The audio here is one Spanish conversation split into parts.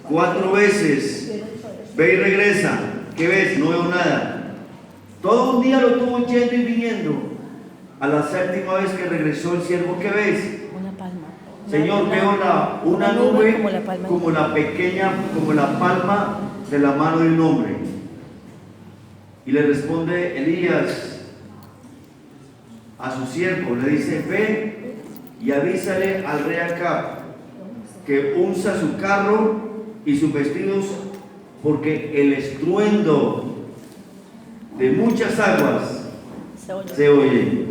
4 veces. Ve y regresa. ¿Qué ves? No veo nada. Todo un día lo tuvo yendo y viniendo. A la 7ª vez que regresó el siervo, ¿qué ves? Una palma. Señor, veo una nube como la pequeña, como la palma de la mano de un hombre. Y le responde Elías a su siervo, le dice: ve y avísale al rey Acab que unza su carro y sus vestidos, porque el estruendo de muchas aguas se oye.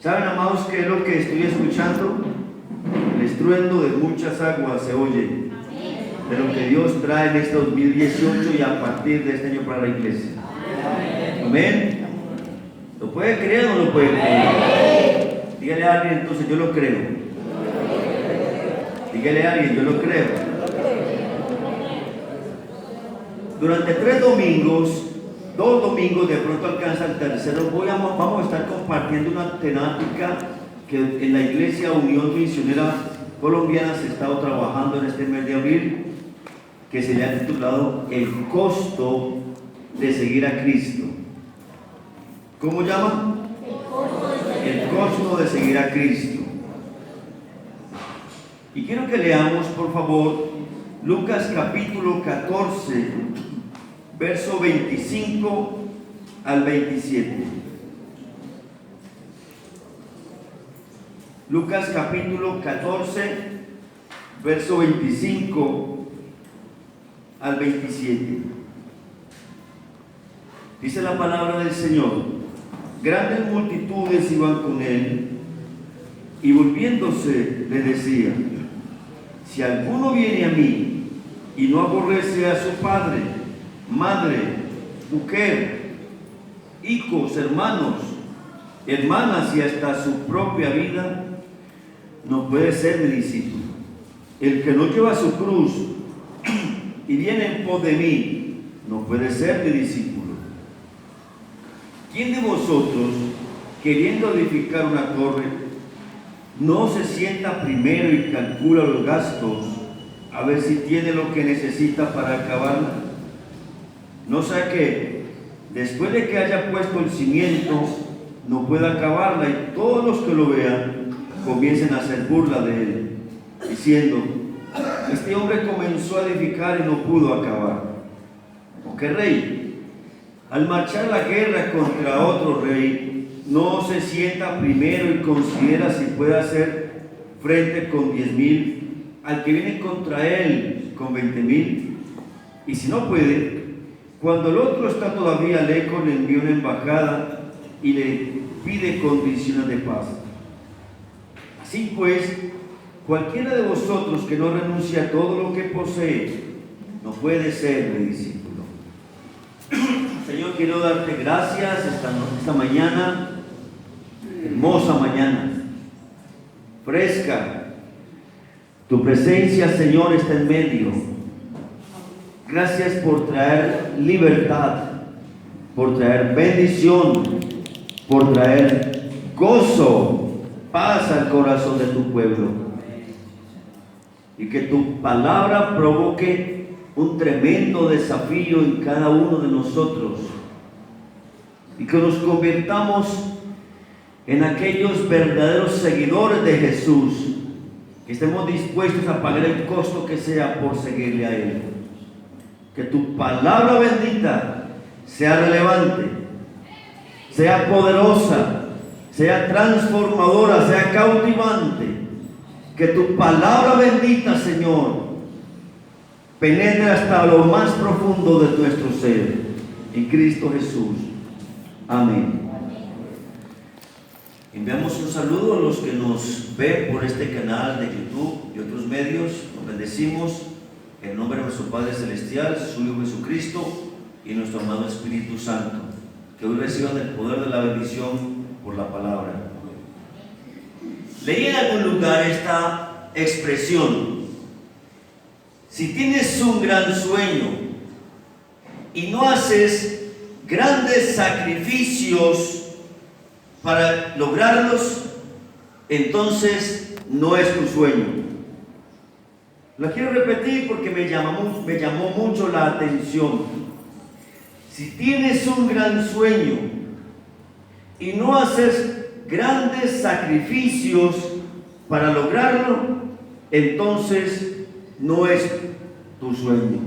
¿Saben, amados, qué es lo que estoy escuchando? El estruendo de muchas aguas se oye de lo que Dios trae en este 2018 y a partir de este año para la iglesia. Amén. ¿Lo puede creer o no lo puede creer? Dígale a alguien entonces: yo lo creo. Dígale a alguien: yo lo creo. Durante 3 domingos, 2 domingos, de pronto alcanza el tercero, vamos a estar compartiendo una temática que en la Iglesia Unión Misionera Colombiana se ha estado trabajando en este mes de abril, que se le ha titulado El costo de seguir a Cristo. ¿Cómo llama? El costo de seguir a Cristo. Y quiero que leamos, por favor, Lucas capítulo 14, verso 25 al 27. Lucas capítulo 14, verso 25 al 27. Dice la palabra del Señor: grandes multitudes iban con él, y volviéndose le decía: si alguno viene a mí y no aborrece a su padre, madre, mujer, hijos, hermanos, hermanas y hasta su propia vida, no puede ser mi discípulo. El que no lleva su cruz y viene en pos de mí, no puede ser mi discípulo. ¿Quién de vosotros, queriendo edificar una torre, no se sienta primero y calcula los gastos, a ver si tiene lo que necesita para acabarla? No sea que, después de que haya puesto el cimiento, no pueda acabarla, y todos los que lo vean comiencen a hacer burla de él, diciendo: este hombre comenzó a edificar y no pudo acabar. ¿O qué rey, al marchar la guerra contra otro rey, no se sienta primero y considera si puede hacer frente con 10,000 al que viene contra él con 20,000? Y si no puede, cuando el otro está todavía lejos, le envía una embajada y le pide condiciones de paz. Así pues, cualquiera de vosotros que no renuncie a todo lo que posee, no puede ser mi discípulo. Señor, quiero darte gracias esta mañana, hermosa mañana, fresca. Tu presencia, Señor, está en medio. Gracias por traer libertad, por traer bendición, por traer gozo, paz al corazón de tu pueblo. Y que tu palabra provoque un tremendo desafío en cada uno de nosotros. Y que nos convirtamos en aquellos verdaderos seguidores de Jesús, que estemos dispuestos a pagar el costo que sea por seguirle a Él. Que tu palabra bendita sea relevante, sea poderosa, sea transformadora, sea cautivante. Que tu palabra bendita, Señor, penetre hasta lo más profundo de nuestro ser, en Cristo Jesús. Amén. Enviamos un saludo a los que nos ven por este canal de YouTube y otros medios. Nos bendecimos en el nombre de nuestro Padre Celestial, su Hijo Jesucristo y nuestro amado Espíritu Santo. Que hoy reciban el poder de la bendición por la palabra. Leí en algún lugar esta expresión: si tienes un gran sueño y no haces grandes sacrificios para lograrlos, entonces no es tu sueño. La quiero repetir porque me llamó mucho la atención. Si tienes un gran sueño y no haces grandes sacrificios para lograrlo, entonces no es tu sueño.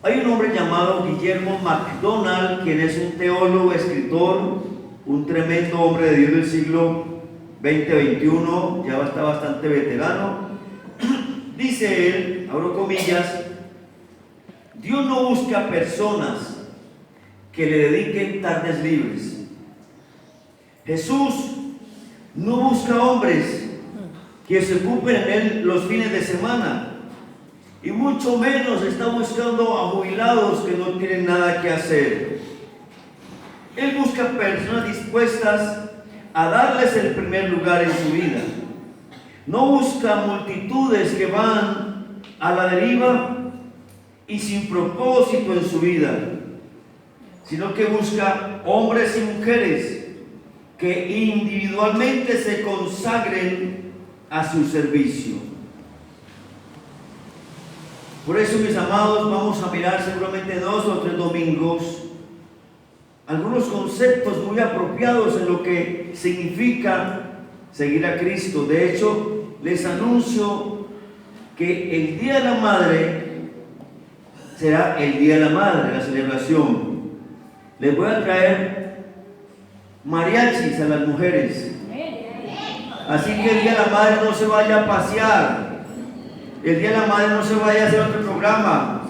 Hay un hombre llamado Guillermo MacDonald, quien es un teólogo, escritor, un tremendo hombre de Dios del siglo XX-XXI, ya está bastante veterano. Dice él, abro comillas, Dios no busca personas que le dediquen tardes libres. Jesús no busca hombres que se ocupen en él los fines de semana. Y mucho menos está buscando a jubilados que no tienen nada que hacer. Él busca personas dispuestas a darles el primer lugar en su vida. No busca multitudes que van a la deriva y sin propósito en su vida, sino que busca hombres y mujeres que individualmente se consagren a su servicio. Por eso, mis amados, vamos a mirar seguramente 2 o 3 domingos algunos conceptos muy apropiados en lo que significa seguir a Cristo. De hecho, les anuncio que el Día de la Madre será el Día de la Madre, la celebración. Les voy a traer mariachis a las mujeres. Así que el Día de la Madre no se vaya a pasear. El Día de la Madre no se vaya a hacer otro programa.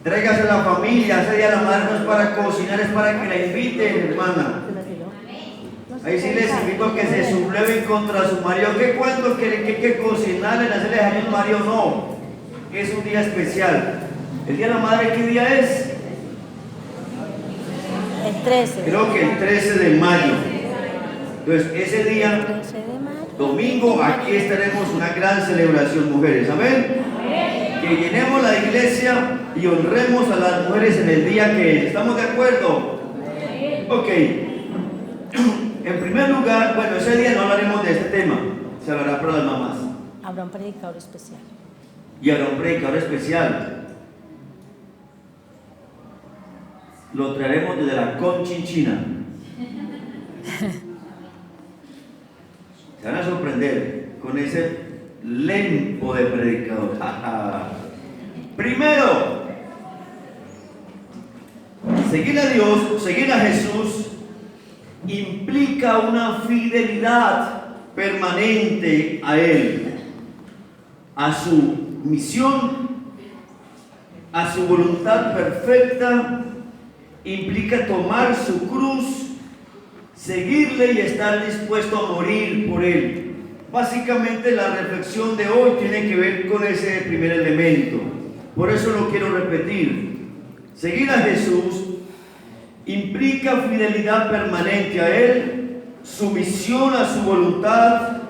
Tráigase a la familia. Ese Día de la Madre no es para cocinar, es para que la inviten, hermana. Ahí sí les invito a que se subleven contra su marido. ¿Qué cuento que hay que cocinarle, hacerle daño al marido? No, es un día especial. ¿El Día de la Madre qué día es? El 13. Creo que el 13 de mayo. Entonces, ese día, domingo, aquí estaremos una gran celebración, mujeres. Amén. Que llenemos la iglesia y honremos a las mujeres en el día que es. ¿Estamos de acuerdo? Ok. En primer lugar, bueno, ese día no hablaremos de este tema. Se hablará para las mamás. Habrá un predicador especial. Y habrá un predicador especial. Lo traeremos desde la Conchinchina. Se van a sorprender con ese lempo de predicador. Primero, seguir a Dios, seguir a Jesús, implica una fidelidad permanente a Él, a su misión, a su voluntad perfecta. Implica tomar su cruz, seguirle y estar dispuesto a morir por Él. Básicamente la reflexión de hoy tiene que ver con ese primer elemento. Por eso lo quiero repetir. Seguir a Jesús implica fidelidad permanente a Él, sumisión a su voluntad,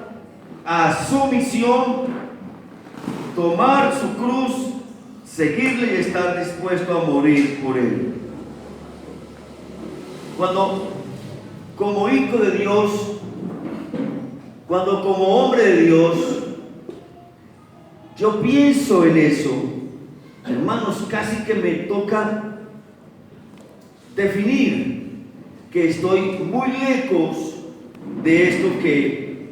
a su misión, tomar su cruz, seguirle y estar dispuesto a morir por Él. Cuando como hijo de Dios, cuando como hombre de Dios, yo pienso en eso, hermanos, casi que me toca definir que estoy muy lejos de esto que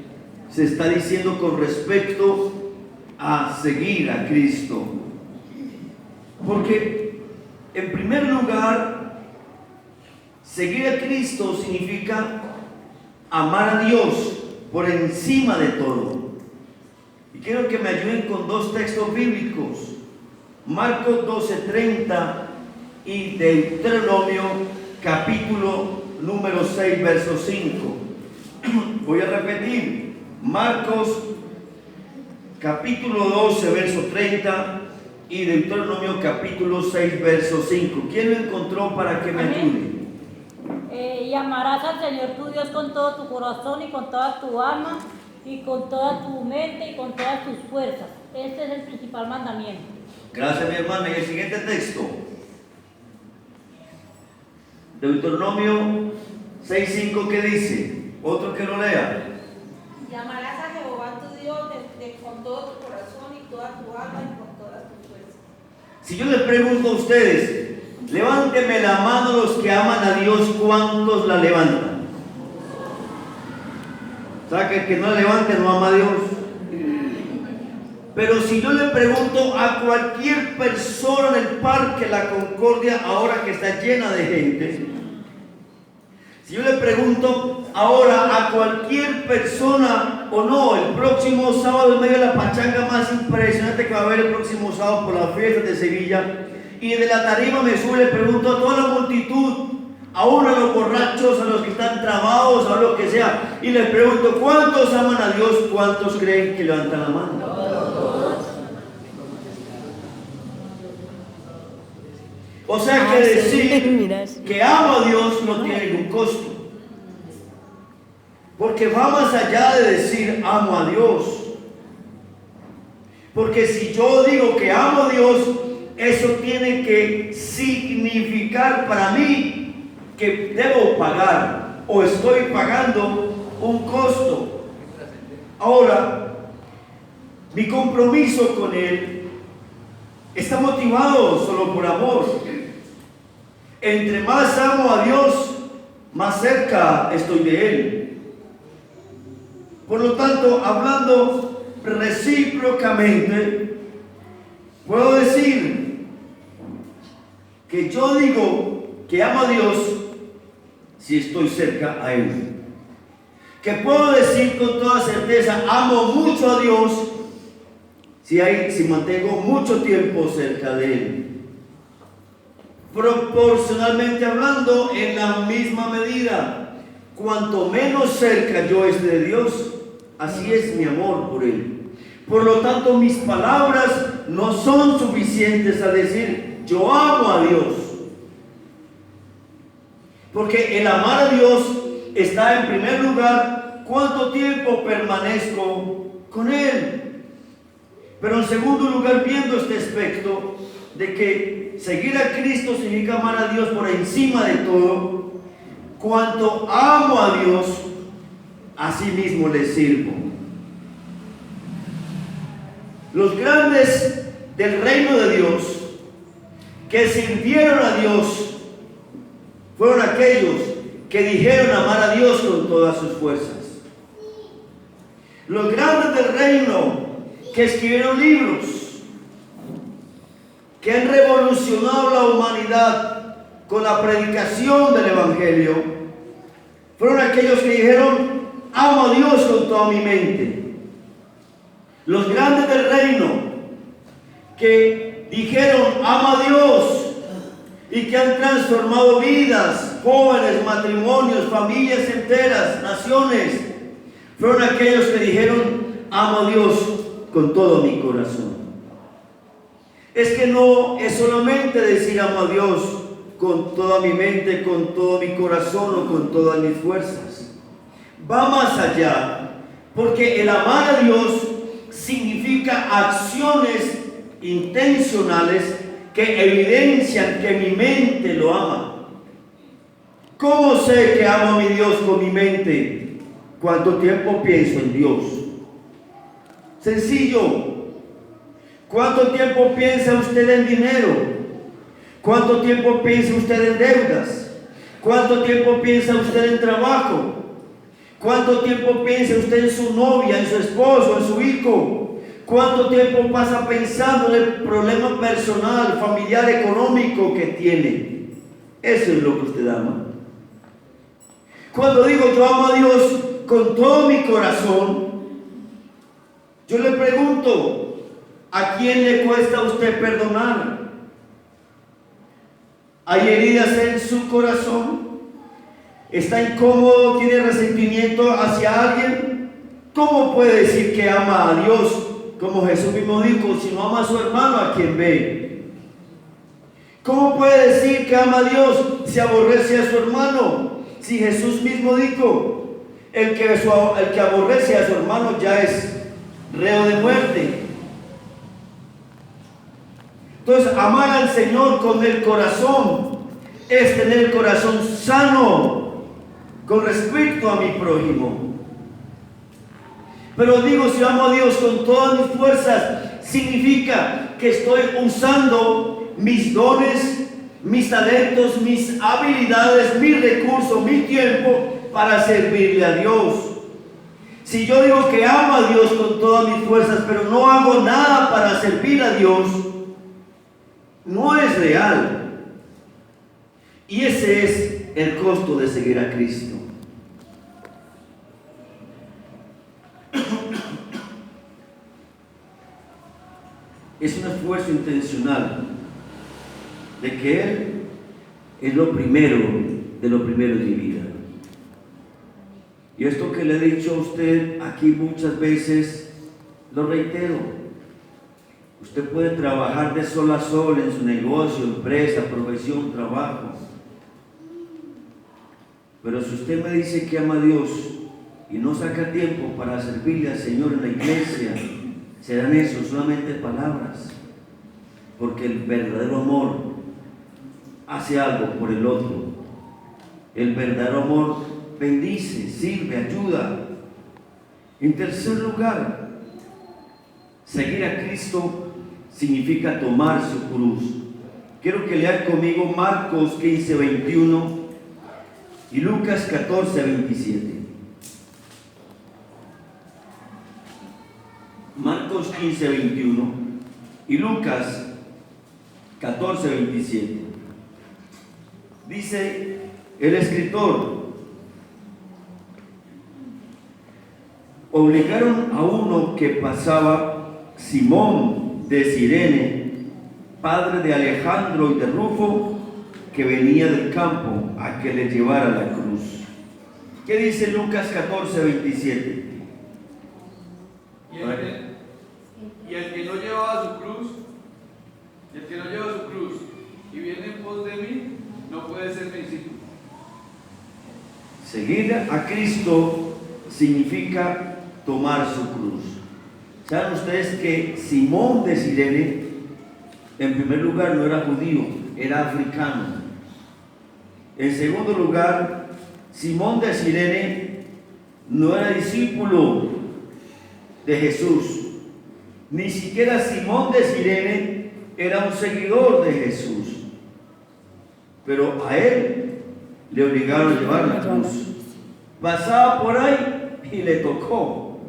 se está diciendo con respecto a seguir a Cristo. Porque, en primer lugar, seguir a Cristo significa amar a Dios por encima de todo. Y quiero que me ayuden con 2 textos bíblicos. Marcos 12:30 y Deuteronomio capítulo número 6, verso 5. Voy a repetir. Marcos capítulo 12, verso 30 y Deuteronomio capítulo 6, verso 5. ¿Quién lo encontró para que me ayude? Y amarás al Señor tu Dios con todo tu corazón y con toda tu alma y con toda tu mente y con todas tus fuerzas. Este es el principal mandamiento. Gracias, mi hermana. Y el siguiente texto, Deuteronomio 6:5, ¿qué dice? Otro que lo lea. Y amarás a Jehová tu Dios Dios con todo tu corazón y toda tu alma y con todas tus fuerzas. Si yo les pregunto a ustedes, levánteme la mano los que aman a Dios, ¿cuántos la levantan? O sea, que el que no la levante no ama a Dios. Pero si yo le pregunto a cualquier persona en el Parque La Concordia, ahora que está llena de gente, si yo le pregunto ahora a cualquier persona o no, el próximo sábado en medio de la pachanga más impresionante que va a haber el próximo sábado por las fiestas de Sevilla, y de la tarima me sube, le pregunto a toda la multitud, aún a los borrachos, a los que están trabados, a lo que sea, y les pregunto, ¿cuántos aman a Dios? ¿Cuántos creen que levantan la mano? O sea que decir que amo a Dios no tiene ningún costo. Porque va más allá de decir amo a Dios. Porque si yo digo que amo a Dios, eso tiene que significar para mí que debo pagar o estoy pagando un costo. Ahora, mi compromiso con Él está motivado solo por amor. Entre más amo a Dios, más cerca estoy de Él. Por lo tanto, hablando recíprocamente, puedo decir que yo digo que amo a Dios si estoy cerca a Él. Que puedo decir con toda certeza, amo mucho a Dios si mantengo mucho tiempo cerca de Él. Proporcionalmente hablando, en la misma medida, cuanto menos cerca yo esté de Dios, así es mi amor por Él. Por lo tanto, mis palabras no son suficientes a decir yo amo a Dios, porque el amar a Dios está en primer lugar cuánto tiempo permanezco con Él. Pero en segundo lugar, viendo este aspecto de que seguir a Cristo significa amar a Dios por encima de todo, cuanto amo a Dios, así mismo le sirvo. Los grandes del reino de Dios que sirvieron a Dios fueron aquellos que dijeron amar a Dios con todas sus fuerzas. Los grandes del reino que escribieron libros, que han revolucionado la humanidad con la predicación del Evangelio, fueron aquellos que dijeron, amo a Dios con toda mi mente. Los grandes del reino que dijeron, amo a Dios, y que han transformado vidas, jóvenes, matrimonios, familias enteras, naciones, fueron aquellos que dijeron, amo a Dios con todo mi corazón. Es que no es solamente decir amo a Dios con toda mi mente, con todo mi corazón o con todas mis fuerzas. Va más allá, porque el amar a Dios significa acciones intencionales que evidencian que mi mente lo ama. ¿Cómo sé que amo a mi Dios con mi mente? ¿Cuánto tiempo pienso en Dios? Sencillo. ¿Cuánto tiempo piensa usted en dinero? ¿Cuánto tiempo piensa usted en deudas? ¿Cuánto tiempo piensa usted en trabajo? ¿Cuánto tiempo piensa usted en su novia, en su esposo, en su hijo? ¿Cuánto tiempo pasa pensando en el problema personal, familiar, económico que tiene? Eso es lo que usted ama. Cuando digo yo amo a Dios con todo mi corazón, yo le pregunto, ¿a quién le cuesta a usted perdonar? ¿Hay heridas en su corazón? ¿Está incómodo? ¿Tiene resentimiento hacia alguien? ¿Cómo puede decir que ama a Dios? Como Jesús mismo dijo, si no ama a su hermano, ¿a quién ve? ¿Cómo puede decir que ama a Dios si aborrece a su hermano? Si Jesús mismo dijo, el que aborrece a su hermano ya es reo de muerte. Entonces, amar al Señor con el corazón es tener el corazón sano con respecto a mi prójimo. Pero digo, si amo a Dios con todas mis fuerzas, significa que estoy usando mis dones, mis talentos, mis habilidades, mis recursos, mi tiempo para servirle a Dios. Si yo digo que amo a Dios con todas mis fuerzas, pero no hago nada para servir a Dios, no es real. Y ese es el costo de seguir a Cristo. Es un esfuerzo intencional de que Él es lo primero de lo primero de mi vida. Y esto que le he dicho a usted aquí muchas veces, lo reitero. Usted puede trabajar de sol a sol en su negocio, empresa, profesión, trabajo. Pero si usted me dice que ama a Dios y no saca tiempo para servirle al Señor en la iglesia, serán eso solamente palabras. Porque el verdadero amor hace algo por el otro. El verdadero amor bendice, sirve, ayuda. En tercer lugar, seguir a Cristo significa tomar su cruz. Quiero que lean conmigo Marcos 15, 21 y Lucas 14, 27. Marcos 15, 21 y Lucas 14, 27. Dice el escritor: obligaron a uno que pasaba, Simón de Cirene, padre de Alejandro y de Rufo, que venía del campo, a que le llevara la cruz. ¿Qué dice Lucas 14, 27? Y el que no llevaba su cruz, y viene en pos de mí, no puede ser mi discípulo. Seguir a Cristo significa tomar su cruz. ¿Saben ustedes que Simón de Cirene, en primer lugar, no era judío, era africano? En segundo lugar, Simón de Cirene no era discípulo de Jesús. Ni siquiera Simón de Cirene era un seguidor de Jesús. Pero a él le obligaron a llevar la cruz. Pasaba por ahí y le tocó.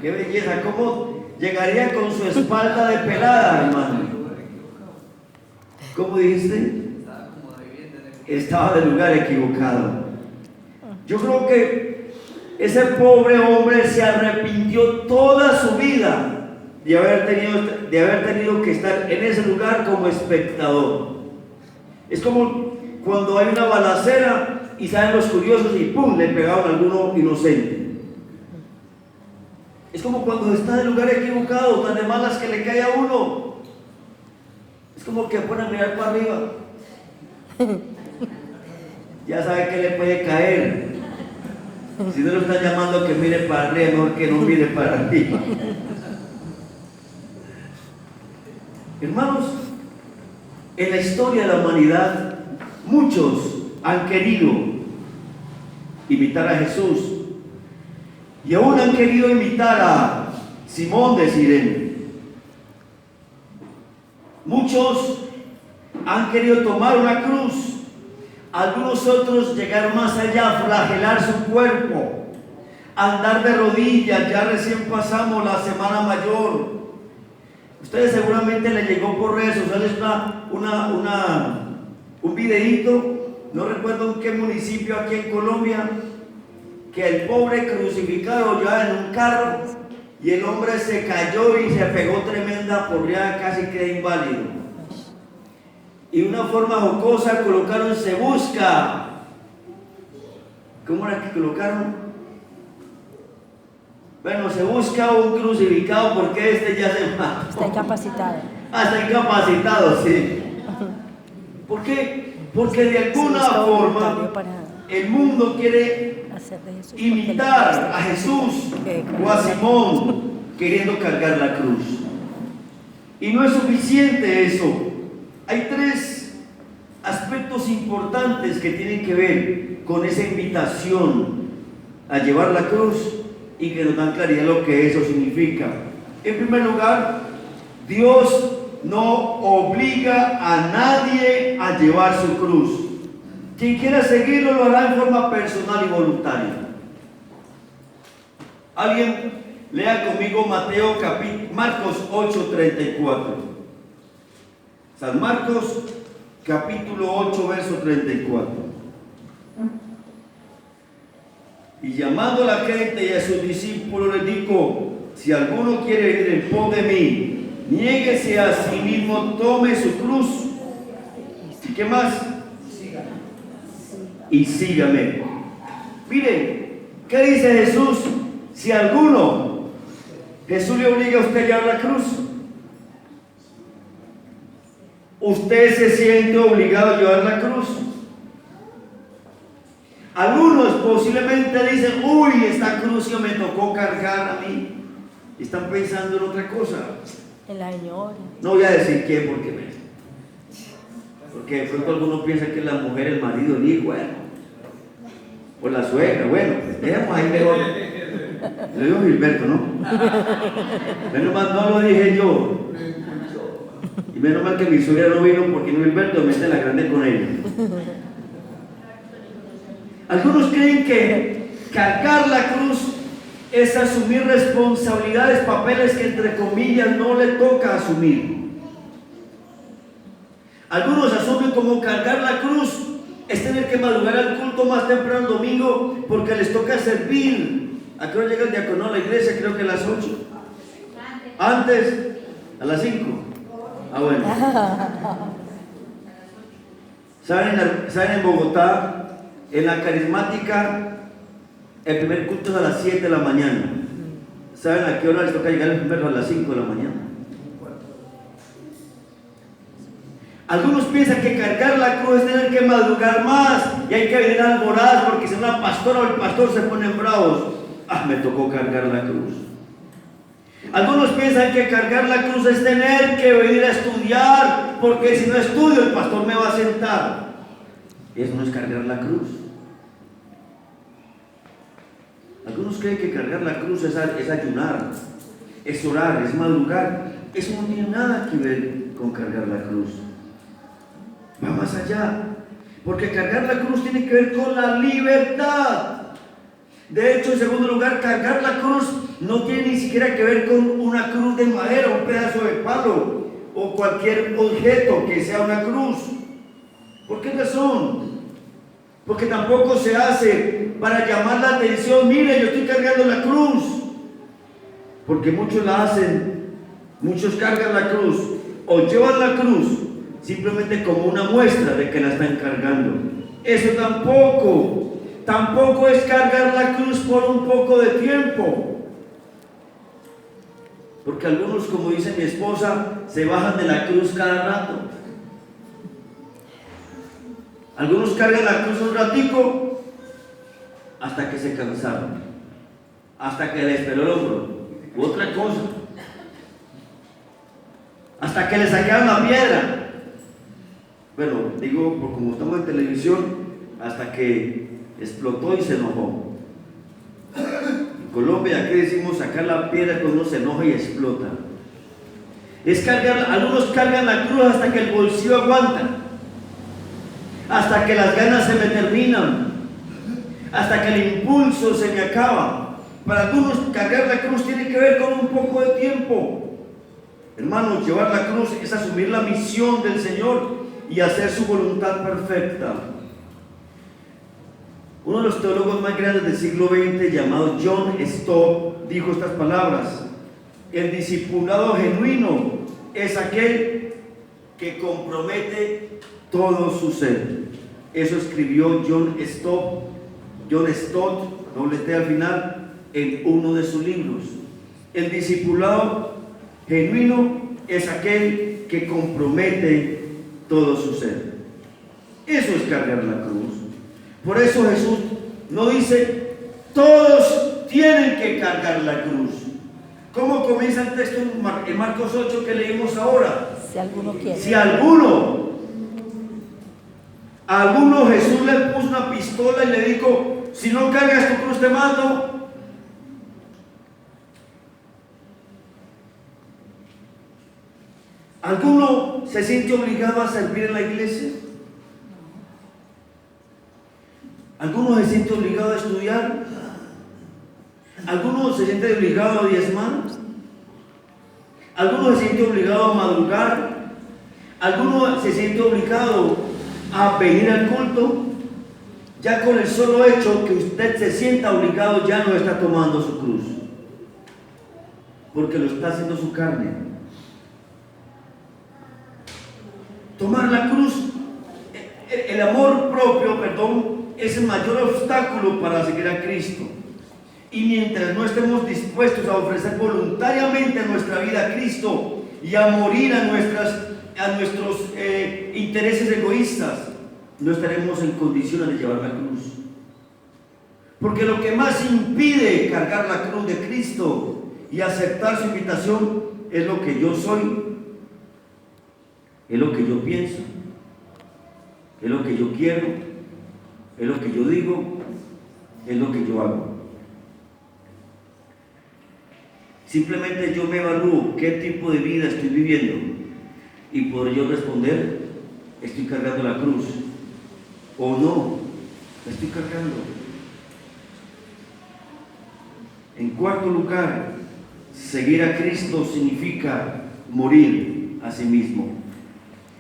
¡Qué belleza! ¿Cómo llegaría con su espalda de pelada, hermano? ¿Cómo dijiste? Estaba del lugar equivocado. Yo creo que ese pobre hombre se arrepintió toda su vida de haber tenido que estar en ese lugar como espectador. Es como cuando hay una balacera y salen los curiosos y ¡pum!, le pegaron a alguno inocente. Es como cuando está en el lugar equivocado, tan de malas que le cae a uno. Es como que pone a mirar para arriba. Ya sabe que le puede caer. Si no lo está llamando que mire para arriba, mejor que no mire para arriba. Hermanos, en la historia de la humanidad, muchos han querido imitar a Jesús y aún han querido imitar a Simón de Cirene. Muchos han querido tomar una cruz. Algunos otros llegaron más allá, flagelar su cuerpo, andar de rodillas. Ya recién pasamos la Semana Mayor. Ustedes seguramente les llegó por redes sociales un videíto, no recuerdo en qué municipio aquí en Colombia, que el pobre crucificado ya en un carro y el hombre se cayó y se pegó tremenda porreada, casi queda inválido. Y de una forma jocosa colocaron "se busca". ¿Cómo era que colocaron? Bueno, se busca un crucificado porque este ya se mató. Está incapacitado. Está incapacitado, sí. ¿Por qué? Porque de alguna forma el mundo quiere imitar a Jesús o a Simón queriendo cargar la cruz. Y no es suficiente eso. Hay tres aspectos importantes que tienen que ver con esa invitación a llevar la cruz. y que nos dan claridad lo que eso significa. En primer lugar, Dios no obliga a nadie a llevar su cruz. Quien quiera seguirlo lo hará en forma personal y voluntaria. Alguien lea conmigo Marcos 8:34. San Marcos capítulo 8 verso 34. Y llamando a la gente y a sus discípulos les dijo: si alguno quiere venir en pos de mí, niéguese a sí mismo, tome su cruz. ¿Y qué más? Y sígame. Mire, ¿qué dice Jesús? Si alguno, Jesús le obliga a usted a llevar la cruz. Usted se siente obligado a llevar la cruz. Algunos posiblemente dicen: uy, esta cruz ya me tocó cargar a mí. Y están pensando en otra cosa. En la señora. No voy a decir quién porque de pronto algunos piensan que es la mujer, el marido, el hijo, bueno, o la suegra. Bueno, dejemos ahí mejor. Lo dijo Gilberto, ¿no? Menos mal no lo dije yo. Y menos mal que mi suegra no vino, porque no Gilberto me mete la grande con ella. Algunos creen que cargar la cruz es asumir responsabilidades, papeles que entre comillas no le toca asumir. Algunos asumen como cargar la cruz es tener que madrugar al culto más temprano el domingo porque les toca servir. ¿A qué hora llega el diácono a la iglesia? Creo que a las 8. Antes, a las 5. Ah, bueno. ¿Saben en Bogotá, en la carismática, el primer culto es a las 7 de la mañana? ¿Saben a qué hora les toca llegar el primero? A las 5 de la mañana. Algunos piensan que cargar la cruz es tener que madrugar más y hay que venir a alboradas porque si una pastora o el pastor se ponen bravos. Ah, me tocó cargar la cruz. Algunos piensan que cargar la cruz es tener que venir a estudiar porque si no estudio el pastor me va a sentar. Eso no es cargar la cruz. Algunos creen que cargar la cruz es ayunar, es orar, es madrugar. Eso no tiene nada que ver con cargar la cruz. Va más allá, porque cargar la cruz tiene que ver con la libertad. De hecho, en segundo lugar, cargar la cruz no tiene ni siquiera que ver con una cruz de madera, un pedazo de palo o cualquier objeto que sea una cruz. ¿Por qué razón? Porque tampoco se hace para llamar la atención. Mire, yo estoy cargando la cruz. Porque muchos la hacen, muchos cargan la cruz o llevan la cruz simplemente como una muestra de que la están cargando. Eso tampoco es cargar la cruz por un poco de tiempo. Porque algunos, como dice mi esposa, se bajan de la cruz cada rato. Algunos cargan la cruz un ratico hasta que se cansaron, hasta que les peló el hombro, u otra cosa, hasta que le sacaron la piedra. Bueno, digo, por como estamos en televisión, hasta que explotó y se enojó. En Colombia, aquí decimos sacar la piedra cuando uno se enoja y explota. Algunos cargan la cruz hasta que el bolsillo aguanta, hasta que las ganas se me terminan, hasta que el impulso se me acaba. Para algunos cargar la cruz tiene que ver con un poco de tiempo. Hermanos, llevar la cruz es asumir la misión del Señor y hacer su voluntad perfecta. Uno de los teólogos más grandes del siglo XX, llamado John Stott, dijo estas palabras: el discipulado genuino es aquel que compromete todo su ser. Eso escribió John Stott, doble T al final, en uno de sus libros. El discipulado genuino es aquel que compromete todo su ser. Eso es cargar la cruz. Por eso Jesús no dice todos tienen que cargar la cruz. ¿Cómo comienza el texto en Marcos 8 que leímos ahora? Si alguno quiere. Si a alguno Jesús le puso una pistola y le dijo: si no cargas tu cruz te mato. ¿Alguno se siente obligado a servir en la iglesia? ¿Alguno se siente obligado a estudiar? ¿Alguno se siente obligado a diezmar? ¿Alguno se siente obligado a madrugar? ¿Alguno se siente obligado a venir al culto? Ya con el solo hecho que usted se sienta obligado, ya no está tomando su cruz, porque lo está haciendo su carne. Tomar la cruz, el amor propio, es el mayor obstáculo para seguir a Cristo. Y mientras no estemos dispuestos a ofrecer voluntariamente nuestra vida a Cristo y a morir a nuestros intereses egoístas, no estaremos en condiciones de llevar la cruz. Porque lo que más impide cargar la cruz de Cristo y aceptar su invitación es lo que yo soy, es lo que yo pienso, es lo que yo quiero, es lo que yo digo, es lo que yo hago. Simplemente yo me evalúo qué tipo de vida estoy viviendo y podré yo responder, estoy cargando la cruz o no, la estoy cargando. En cuarto lugar, seguir a Cristo significa morir a sí mismo.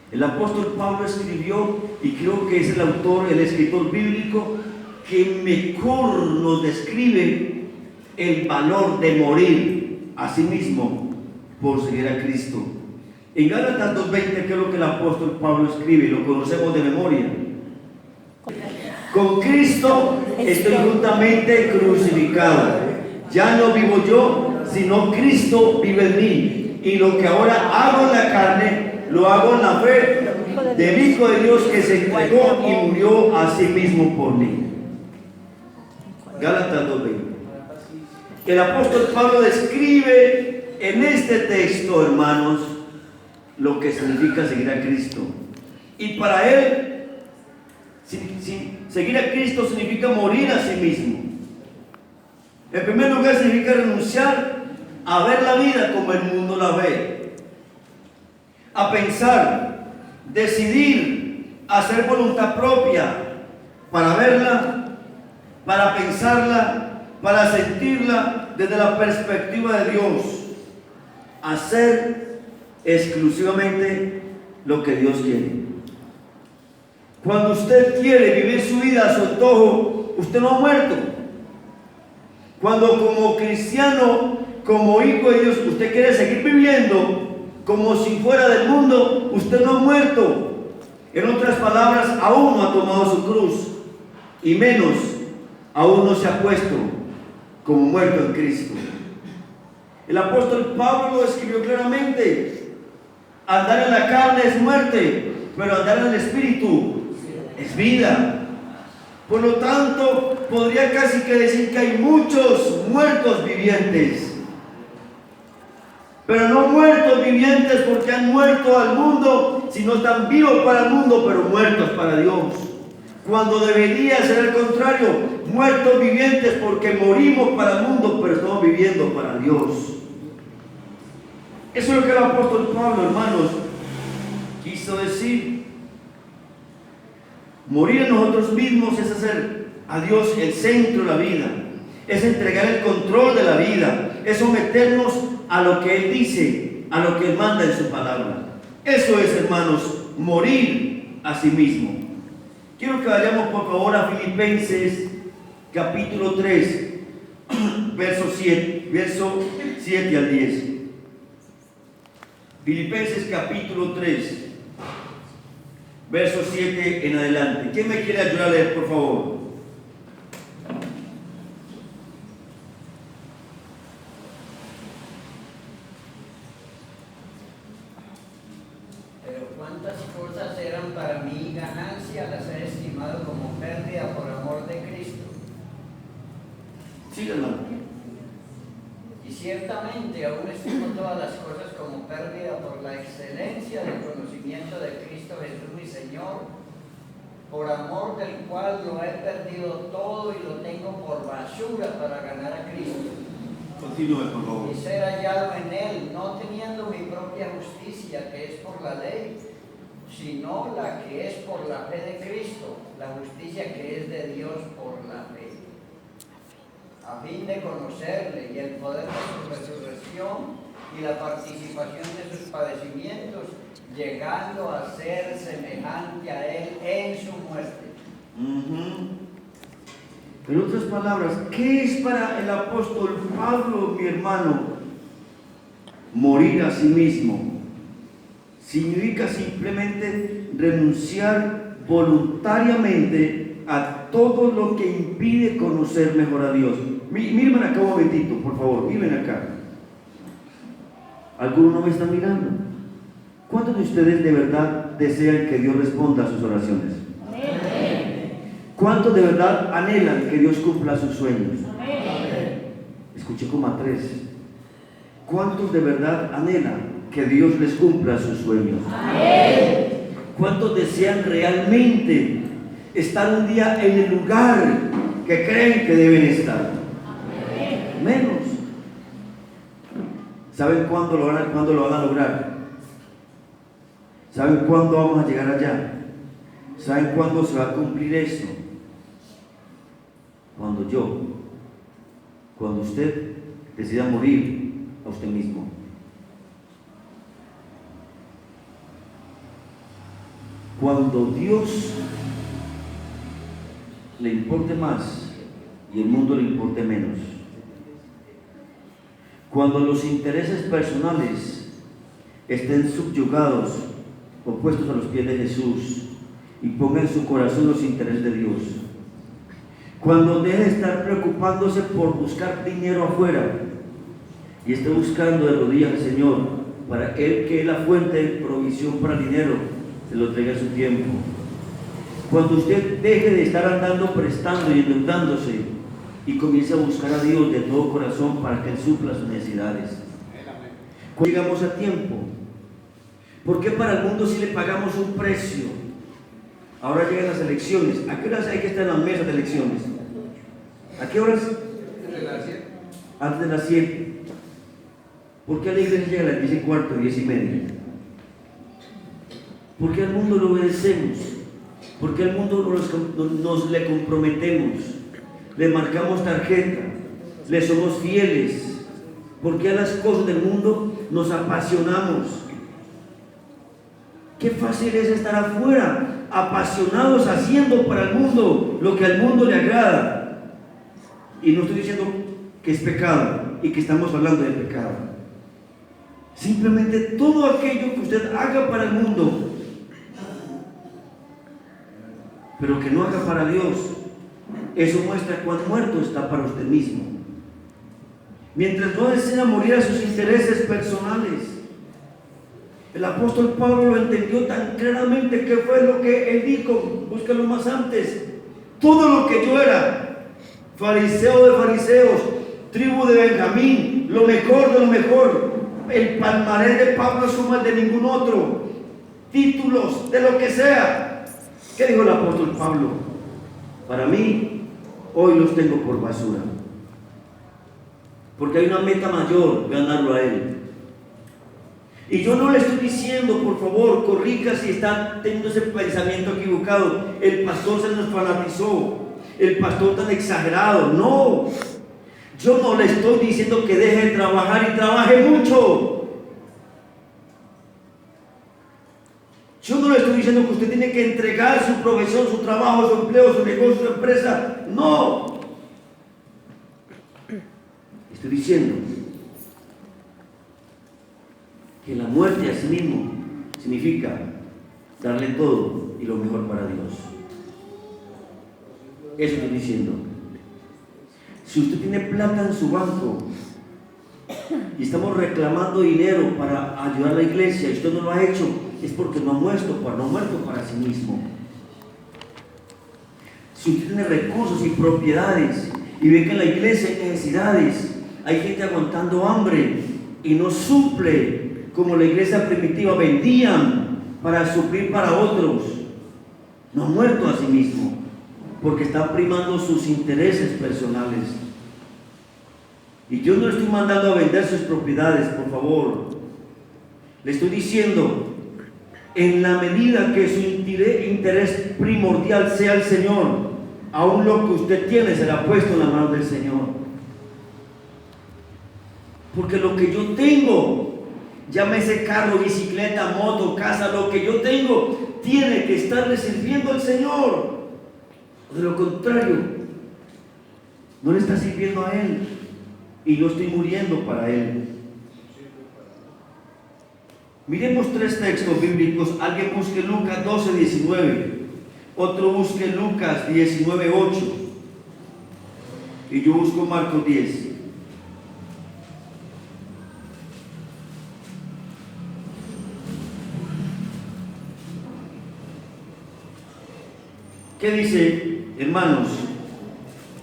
El apóstol Pablo escribió, y creo que es el autor, el escritor bíblico que mejor nos describe el valor de morir a sí mismo por seguir a Cristo. En Gálatas 2:20, que es lo que el apóstol Pablo escribe, lo conocemos de memoria. Con Cristo estoy juntamente crucificado. Ya no vivo yo, sino Cristo vive en mí. Y lo que ahora hago en la carne, lo hago en la fe del Hijo de Dios que se entregó y murió a sí mismo por mí. Gálatas 2:20. El apóstol Pablo describe en este texto, hermanos, lo que significa seguir a Cristo. Y para él, seguir a Cristo significa morir a sí mismo. En primer lugar, significa renunciar a ver la vida como el mundo la ve, a pensar, decidir, hacer voluntad propia para verla, para pensarla, para sentirla desde la perspectiva de Dios, hacer exclusivamente lo que Dios quiere. Cuando usted quiere vivir su vida a su antojo, usted no ha muerto. Cuando como cristiano, como hijo de Dios, usted quiere seguir viviendo como si fuera del mundo, usted no ha muerto. En otras palabras, aún no ha tomado su cruz, y menos, aún no se ha puesto como muerto en Cristo. El apóstol Pablo lo escribió claramente: andar en la carne es muerte, pero andar en el Espíritu es vida. Por lo tanto, podría casi que decir que hay muchos muertos vivientes, pero no muertos vivientes porque han muerto al mundo, sino están vivos para el mundo, pero muertos para Dios. Cuando debería ser el contrario, muertos vivientes porque morimos para el mundo, pero estamos viviendo para Dios. Eso es lo que el apóstol Pablo, hermanos, quiso decir. Morir en nosotros mismos es hacer a Dios el centro de la vida, es entregar el control de la vida, es someternos a lo que Él dice, a lo que Él manda en su palabra. Eso es, hermanos, morir a sí mismo. Quiero que vayamos por favor a Filipenses capítulo 3, verso 7 al 10. Filipenses capítulo 3, verso 7 en adelante. ¿Quién me quiere ayudar a leer, por favor? Pero cuántas cosas eran para mí ganancia, las he estimado como pérdida por amor de Cristo. Sí, hermano. Y ciertamente aún estimo todas las cosas como pérdida por la excelencia del conocimiento de Cristo Jesús mi Señor, por amor del cual lo he perdido todo y lo tengo por basura para ganar a Cristo. Continúe, por favor. Y ser hallado en Él, no teniendo mi propia justicia justicia que es por la ley, sino la que es por la fe de Cristo, la justicia que es de Dios por la fe, a fin de conocerle y el poder de su resurrección y la participación de sus padecimientos, llegando a ser semejante a él en su muerte. En otras palabras, ¿qué es para el apóstol Pablo, mi hermano, morir a sí mismo? Significa simplemente renunciar voluntariamente a todo lo que impide conocer mejor a Dios. Miren acá un momentito, por favor, miren acá. ¿Alguno no me está mirando? ¿Cuántos de ustedes de verdad desean que Dios responda a sus oraciones? ¿Cuántos de verdad anhelan que Dios cumpla sus sueños? Escuché como a 3. ¿Cuántos de verdad anhelan que Dios les cumpla sus sueños? ¿Cuántos desean realmente estar un día en el lugar que creen que deben estar? Menos. ¿Saben cuándo lo van a lograr? ¿Saben cuándo vamos a llegar allá? ¿Saben cuándo se va a cumplir eso? Cuando usted decida morir a usted mismo. Cuando Dios le importe más y el mundo le importe menos. Cuando los intereses personales estén subyugados o puestos a los pies de Jesús y ponga en su corazón los intereses de Dios. Cuando deje de estar preocupándose por buscar dinero afuera y esté buscando de rodillas al Señor para Él, que es la fuente de provisión para el dinero, se lo traiga a su tiempo. Cuando usted deje de estar andando prestando y endeudándose y comience a buscar a Dios de todo corazón para que Él supla sus necesidades. Cuando llegamos a tiempo, ¿por qué para el mundo si le pagamos un precio? Ahora llegan las elecciones. ¿A qué horas hay que estar en las mesas de elecciones? ¿A qué horas? Antes de las 7. ¿Por qué a la iglesia llega a las 10:15, 10:30? ¿Por qué al mundo lo obedecemos? ¿Por qué al mundo nos le comprometemos? Le marcamos tarjeta, le somos fieles. ¿Por qué a las cosas del mundo nos apasionamos? Qué fácil es estar afuera, apasionados haciendo para el mundo lo que al mundo le agrada. Y no estoy diciendo que es pecado y que estamos hablando de pecado. Simplemente todo aquello que usted haga para el mundo, pero que no haga para Dios, eso muestra cuán muerto está para usted mismo. Mientras no desea morir a sus intereses personales. El apóstol Pablo lo entendió tan claramente que fue lo que él dijo. Búscalo más antes. Todo lo que yo era, fariseo de fariseos, tribu de Benjamín, lo mejor de lo mejor, el palmarés de Pablo es como el de ningún otro, títulos, de lo que sea. ¿Qué dijo el apóstol Pablo? Para mí, hoy los tengo por basura. Porque hay una meta mayor, ganarlo a él. Y yo no le estoy diciendo, por favor, corrija si están teniendo ese pensamiento equivocado. El pastor se nos fanatizó, el pastor tan exagerado. No, yo no le estoy diciendo que deje de trabajar y trabaje mucho. Yo no le estoy diciendo que usted tiene que entregar su profesión, su trabajo, su empleo, su negocio, su empresa. No. Estoy diciendo que la muerte a sí mismo significa darle todo y lo mejor para Dios. Eso estoy diciendo. Si usted tiene plata en su banco y estamos reclamando dinero para ayudar a la iglesia y usted no lo ha hecho, es porque no ha muerto para sí mismo. Si usted tiene recursos y propiedades y ve que en la iglesia hay necesidades, hay gente aguantando hambre y no suple como la iglesia primitiva vendían para suplir para otros, no ha muerto a sí mismo porque está primando sus intereses personales. Y yo no le estoy mandando a vender sus propiedades, por favor. Le estoy diciendo, en la medida que su interés primordial sea el Señor, aún lo que usted tiene será puesto en la mano del Señor. Porque lo que yo tengo, llámese carro, bicicleta, moto, casa, lo que yo tengo, tiene que estarle sirviendo al Señor. De lo contrario, no le está sirviendo a Él y yo estoy muriendo para Él. Miremos 3 textos bíblicos. Alguien busque Lucas 12:19, otro busque Lucas 19:8 y yo busco Marcos 10. ¿Qué dice, hermanos?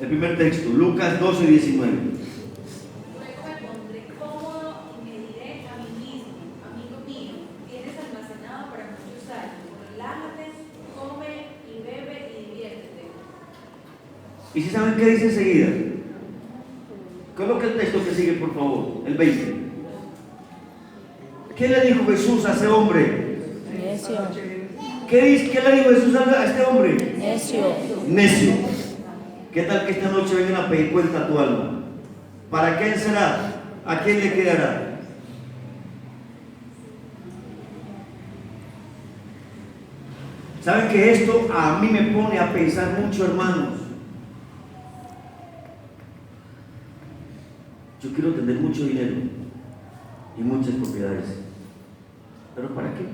El primer texto, Lucas 12:19. Luego me pondré cómodo y me diré a mí mismo, amigo mío, tienes almacenado para muchos años, relájate, come y bebe y diviértete. ¿Y si saben qué dice enseguida? Coloque el texto que sigue, por favor, el 20. ¿Qué le dijo Jesús a ese hombre? Necio. ¿Qué le dijo Jesús a este hombre? Necio. Necio. ¿Qué tal que esta noche vengan a pedir cuenta a tu alma? ¿Para quién será? ¿A quién le quedará? ¿Saben que esto a mí me pone a pensar mucho, hermanos? Yo quiero tener mucho dinero y muchas propiedades. ¿Pero para qué?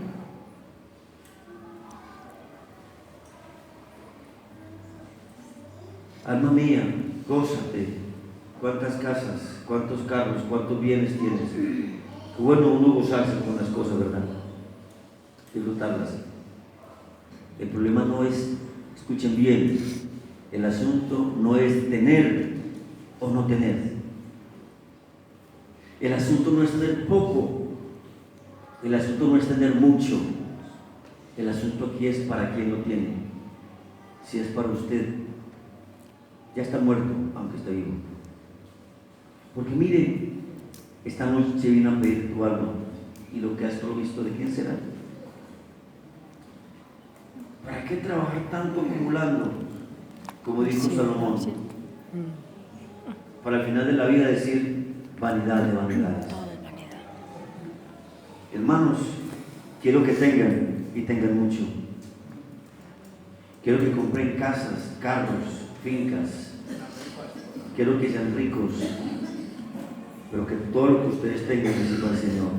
Alma mía, gózate. ¿Cuántas casas, cuántos carros, cuántos bienes tienes? Qué bueno uno gozarse con las cosas, ¿verdad? Disfrutarlas. El problema no es, escuchen bien, el asunto no es tener o no tener. El asunto no es tener poco. El asunto no es tener mucho. El asunto aquí es para quien lo tiene. Si es para usted, ya está muerto, aunque esté vivo. Porque mire, esta noche viene a pedir tu alma y lo que has provisto, ¿de quién será? ¿Para qué trabajar tanto acumulando? Como dijo Salomón, para al final de la vida decir vanidad de vanidades. Hermanos, quiero que tengan y tengan mucho. Quiero que compren casas, carros, fincas. Quiero que sean ricos, pero que todo lo que ustedes tengan les sirva al Señor.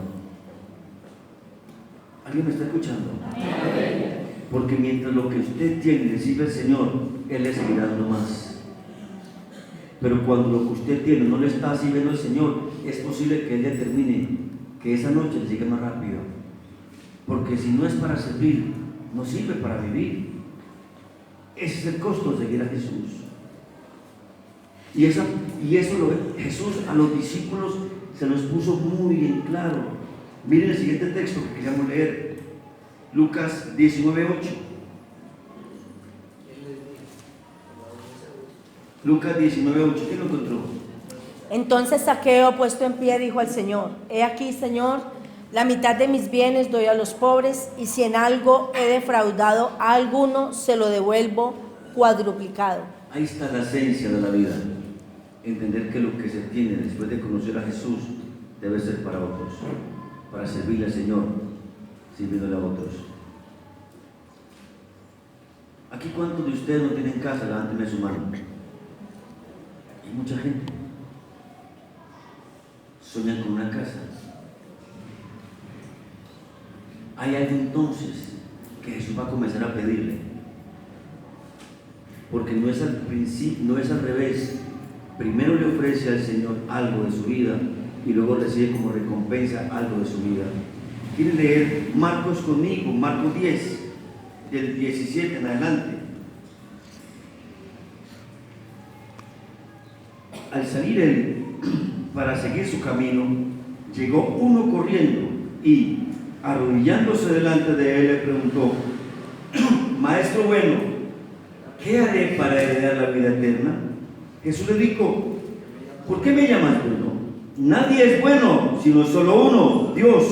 ¿Alguien me está escuchando? Amén. Porque mientras lo que usted tiene le sirve al Señor, Él le seguirá dando más. Pero cuando lo que usted tiene no le está sirviendo al Señor, es posible que Él determine que esa noche le siga más rápido. Porque si no es para servir, no sirve para vivir. Ese es el costo de seguir a Jesús. Y eso Jesús a los discípulos se los puso muy bien claro. Miren el siguiente texto que queríamos leer, Lucas 19:8. Lucas 19:8, ¿quién lo encontró? Entonces Zaqueo, puesto en pie, dijo al Señor: He aquí, Señor, la mitad de mis bienes doy a los pobres, y si en algo he defraudado a alguno, se lo devuelvo cuadruplicado. Ahí está la esencia de la vida. Entender que lo que se tiene después de conocer a Jesús debe ser para otros, para servirle al Señor, sirviéndole a otros. Aquí, ¿cuántos de ustedes no tienen casa? Levánteme su mano. Hay mucha gente. Sueñan con una casa. Hay algo entonces que Jesús va a comenzar a pedirle, porque no es al principio, no es al revés. Primero le ofrece al Señor algo de su vida y luego recibe como recompensa algo de su vida. ¿Quieren leer Marcos conmigo? Marcos 10, del 17 en adelante. Al salir él para seguir su camino, llegó uno corriendo y, arrodillándose delante de él, le preguntó: Maestro bueno, ¿qué haré para heredar la vida eterna? Jesús le dijo: ¿Por qué me llamas bueno? Nadie es bueno, sino solo uno, Dios.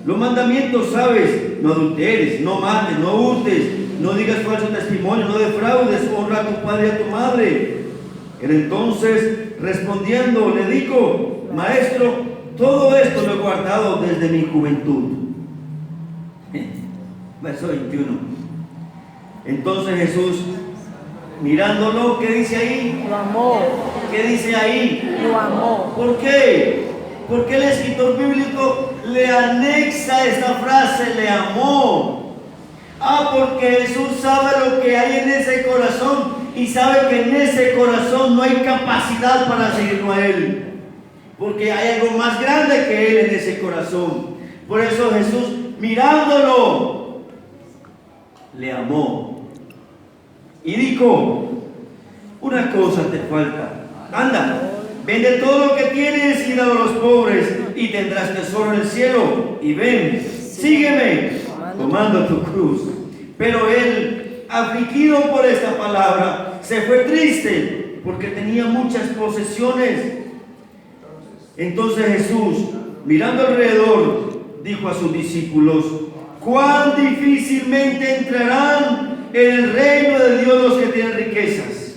Los mandamientos, ¿sabes? No adulteres, no mates, no hurtes, no digas falso testimonio, no defraudes, honra a tu padre y a tu madre. Él entonces, respondiendo, le dijo: Maestro, todo esto lo he guardado desde mi juventud. Verso 21. Entonces Jesús, mirándolo, ¿qué dice ahí? Lo amó, ¿Qué dice ahí? lo amó. ¿Por qué? Porque el escritor bíblico le anexa esta frase, le amó. Porque Jesús sabe lo que hay en ese corazón y sabe que en ese corazón no hay capacidad para seguirlo a Él. Porque hay algo más grande que Él en ese corazón. Por eso Jesús, mirándolo, le amó. Y dijo: una cosa te falta. Anda, vende todo lo que tienes y dalo a los pobres, y tendrás tesoro en el cielo. Y ven, sígueme, tomando tu cruz. Pero él, afligido por esta palabra, se fue triste, porque tenía muchas posesiones. Entonces Jesús, mirando alrededor, dijo a sus discípulos: cuán difícilmente entrarán en el reino de Dios los que tienen riquezas.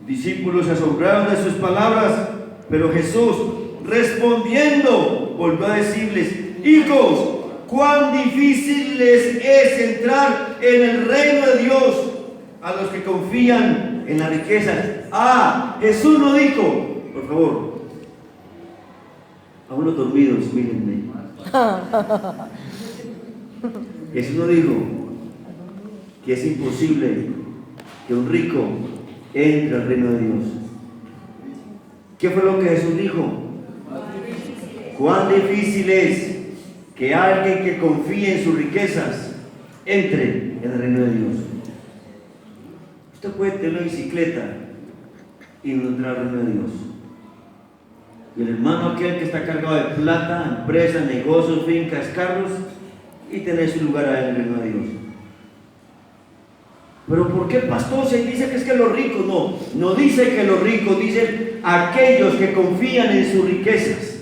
Los discípulos se asombraron de sus palabras, pero Jesús, respondiendo, volvió a decirles: hijos, cuán difícil les es entrar en el reino de Dios a los que confían en las riquezas. Jesús no dijo, por favor, a unos dormidos, mírenme. Jesús no dijo que es imposible que un rico entre al reino de Dios. ¿Qué fue lo que Jesús dijo? Cuán difícil es que alguien que confíe en sus riquezas entre en el reino de Dios. Usted puede tener una bicicleta y no entrar al reino de Dios. Y el hermano aquel que está cargado de plata, empresas, negocios, fincas, carros, y tener su lugar ahí en el reino de Dios. Pero ¿por qué, pastor, se dice que es que los ricos? No dice que los ricos, dicen aquellos que confían en sus riquezas.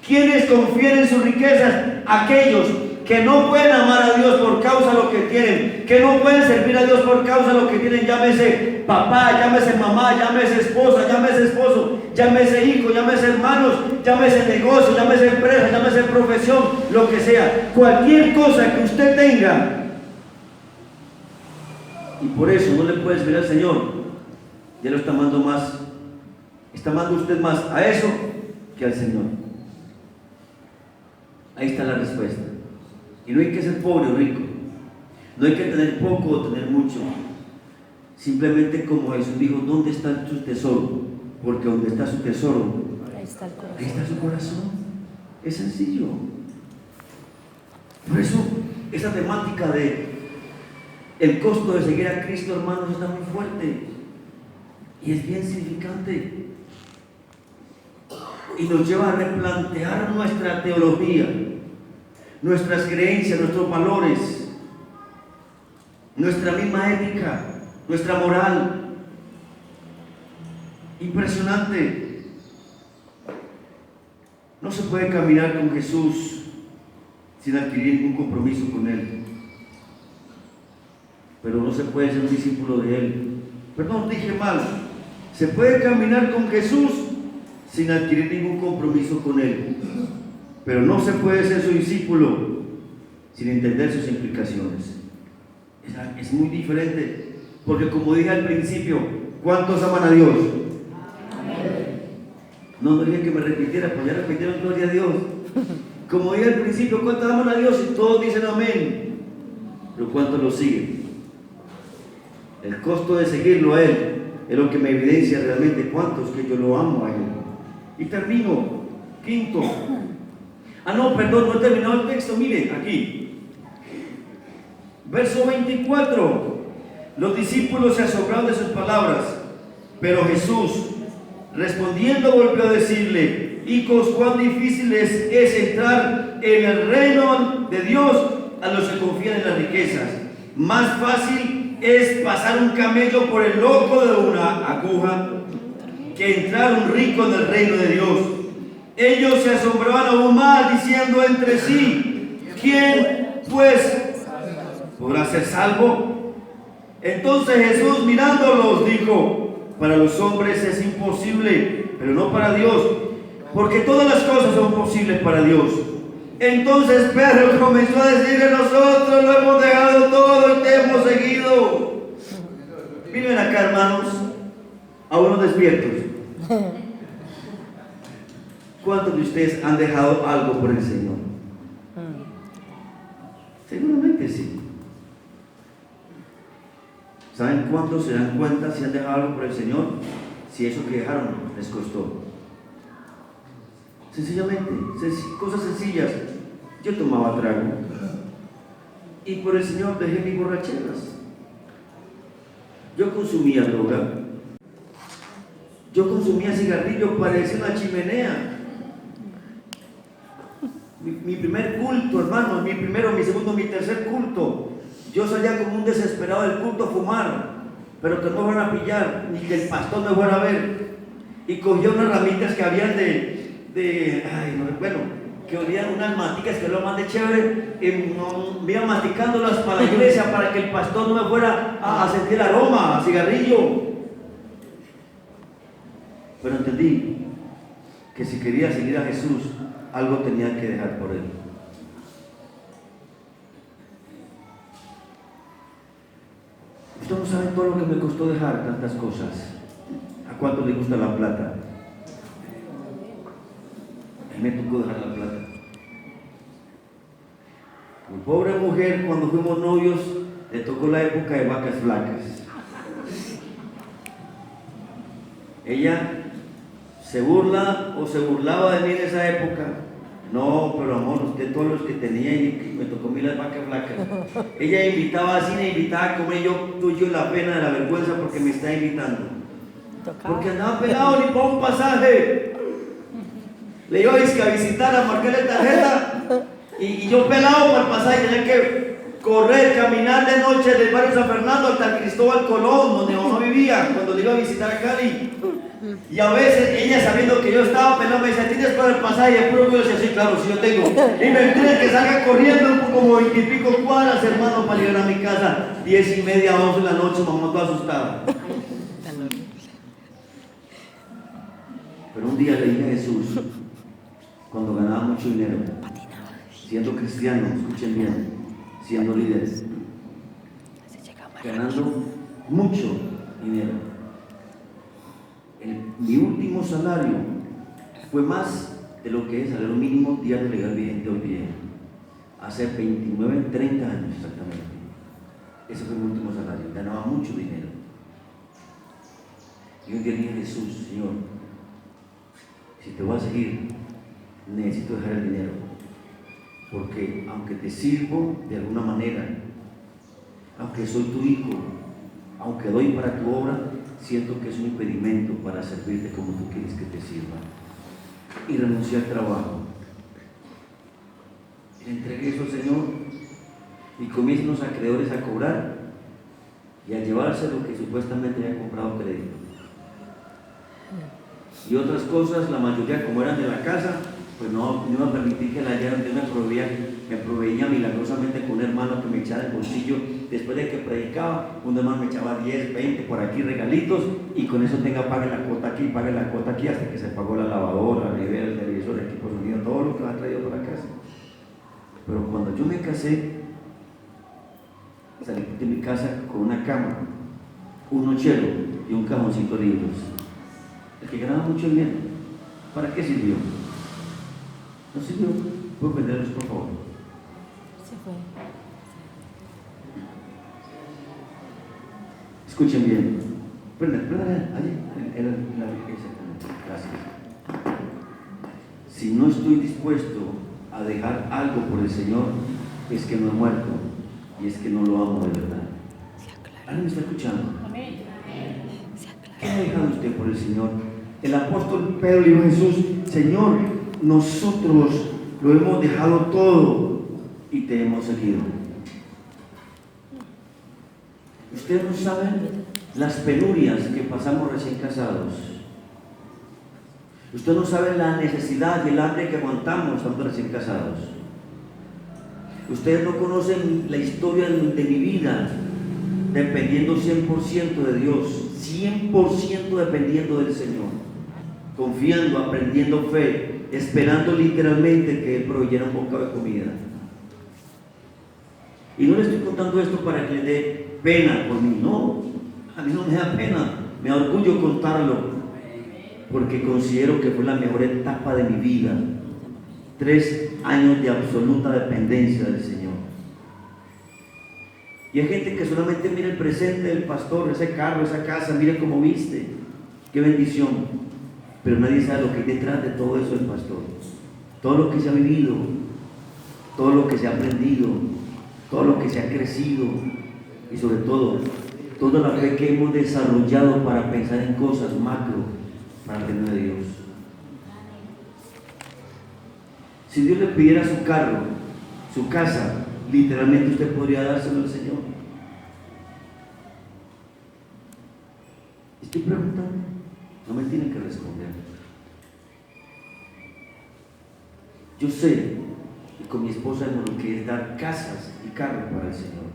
¿Quiénes confían en sus riquezas? Aquellos que no pueden amar a Dios por causa de lo que tienen, que no pueden servir a Dios por causa de lo que tienen, llámese papá, llámese mamá, llámese esposa, llámese esposo, llámese hijo, llámese hermanos, llámese negocio, llámese empresa, llámese profesión, lo que sea, cualquier cosa que usted tenga. Y por eso no le puede servir al Señor, ya lo está amando más, está amando usted más a eso que al Señor. Ahí está la respuesta. Y no hay que ser pobre o rico, no hay que tener poco o tener mucho. Simplemente, como Jesús dijo, ¿dónde está su tesoro? Porque donde está su tesoro, Ahí está el corazón. ahí está su corazón. Es sencillo. Por eso, esa temática de el costo de seguir a Cristo, hermanos, está muy fuerte y es bien significante. Y nos lleva a replantear nuestra teología, nuestras creencias, nuestros valores, nuestra misma ética, nuestra moral. Impresionante. No se puede caminar con Jesús sin adquirir ningún compromiso con Él. Pero no se puede ser un discípulo de Él. Perdón, dije mal. Se puede caminar con Jesús sin adquirir ningún compromiso con Él. Pero no se puede ser su discípulo sin entender sus implicaciones. Es muy diferente. Porque como dije al principio, ¿cuántos aman a Dios? No dije que me repitiera, pues ya repitieron gloria a Dios. Como dije al principio, ¿cuántos aman a Dios? Y todos dicen amén. Pero ¿cuántos lo siguen? El costo de seguirlo a Él es lo que me evidencia realmente cuántos que yo lo amo a Él. Y termino, quinto. No he terminado el texto, mire, aquí. Verso 24. Los discípulos se asombraron de sus palabras, pero Jesús, respondiendo, volvió a decirle: hijos, cuán difícil es entrar en el reino de Dios a los que confían en las riquezas. Más fácil es pasar un camello por el ojo de una aguja que entrar un rico en el reino de Dios. Ellos se asombraban aún más, diciendo entre sí: ¿quién pues podrá ser salvo? Entonces Jesús mirándolos dijo: para los hombres es imposible, pero no para Dios, porque todas las cosas son posibles para Dios. Entonces Pedro comenzó a decirle: nosotros lo hemos dejado todo y te hemos seguido. Miren acá, hermanos, a unos despiertos. ¿Cuántos de ustedes han dejado algo por el Señor? Seguramente sí. ¿Saben cuántos se dan cuenta si han dejado algo por el Señor? Si eso que dejaron les costó. Sencillamente, cosas sencillas. Yo tomaba trago y por el Señor dejé mis borracheras. Yo consumía droga. Yo consumía cigarrillo, parecía una chimenea. Mi primer culto, hermano, mi primero, mi segundo, mi tercer culto, yo salía como un desesperado del culto a fumar, pero que no me fueran a pillar, ni que el pastor me fuera a ver. Y cogía unas ramitas que habían que olían unas maticas que lo más de chévere, y me iba masticándolas para la iglesia para que el pastor no me fuera a sentir el aroma a cigarrillo. Pero entendí que si quería seguir a Jesús, algo tenía que dejar por él. Ustedes no saben todo lo que me costó dejar tantas cosas. ¿A cuánto le gusta la plata? A mí me tocó dejar la plata. Mi pobre mujer, cuando fuimos novios, le tocó la época de vacas flacas. Ella se burla o se burlaba de mí en esa época. No, pero amor, usted todos los que tenía y me tocó a mí las vacas flacas. Ella invitaba al cine, invitaba a comer, yo tuyo la pena de la vergüenza porque me está invitando. Porque andaba pelado ni para un pasaje. Le iba a visitar, a marcarle tarjeta y yo pelado para el pasaje, tenía que correr, caminar de noche del barrio San Fernando hasta Cristóbal Colón, donde mamá vivía, cuando le iba a visitar a Cali. Y a veces ella, sabiendo que yo estaba pelado, me decía: ¿tienes para el pasaje? Y el puro yo decía: sí, claro, sí, yo tengo. Y me pide que salga corriendo como 20 y pico cuadras, hermano, para llegar a mi casa. 10:30, 11 de la noche, mamá toda asustada. Pero un día le dije a Jesús, cuando ganaba mucho dinero, siendo cristiano, escuchen bien, siendo líder, ganando mucho dinero. Mi último salario fue más de lo que es el salario mínimo diario legal vigente hoy día, hace 29, 30 años exactamente. Ese fue mi último salario, ganaba mucho dinero. Y un día dije a Jesús: Señor, si te voy a seguir, necesito dejar el dinero, porque aunque te sirvo de alguna manera, aunque soy tu hijo, aunque doy para tu obra, siento que es un impedimento para servirte como tú quieres que te sirva. Y renuncié al trabajo. Le entregué eso al Señor y comienzan los acreedores a cobrar y a llevarse lo que supuestamente había comprado crédito. Y otras cosas, la mayoría como eran de la casa, pues no iba a permitir que la hallaran. Dios me proveía milagrosamente con un hermano que me echara el bolsillo. Después de que predicaba, un hermano me echaba 10, 20 por aquí regalitos, y con eso pague la cuota aquí, hasta que se pagó la lavadora, la nevera, el televisor, el equipo de sonido, todo lo que me ha traído para casa. Pero cuando yo me casé, salí de mi casa con una cama, un nochero y un cajoncito de libros. El que ganaba mucho dinero, ¿para qué sirvió? No sirvió. ¿Puedo venderlos, por favor? Se fue. Escuchen bien. Prendan allí. Exactamente. Gracias. Si no estoy dispuesto a dejar algo por el Señor, es que no he muerto y es que no lo amo de verdad. ¿Alguien me está escuchando? ¿Qué ha dejado usted por el Señor? El apóstol Pedro le dijo a Jesús: Señor, nosotros lo hemos dejado todo y te hemos seguido. Ustedes no saben las penurias que pasamos recién casados. Ustedes no saben la necesidad y el hambre que aguantamos cuando recién casados. Ustedes no conocen la historia de mi vida, dependiendo 100% de Dios, 100% dependiendo del Señor, confiando, aprendiendo fe, esperando literalmente que Él proveyera un bocado de comida. Y no le estoy contando esto para que le dé pena por mí, no, a mí no me da pena, me da orgullo contarlo, porque considero que fue la mejor etapa de mi vida. 3 años de absoluta dependencia del Señor. Y hay gente que solamente mira el presente del pastor, ese carro, esa casa, mire cómo viste, qué bendición, pero nadie sabe lo que hay detrás de todo eso del pastor, todo lo que se ha vivido, todo lo que se ha aprendido, todo lo que se ha crecido y sobre todo toda la fe que hemos desarrollado para pensar en cosas macro para el reino de Dios. Si Dios le pidiera su carro, su casa, literalmente usted podría dárselo al Señor. Estoy preguntando, no me tienen que responder. Yo sé, y con mi esposa hemos lo que es dar casas y carros para el Señor,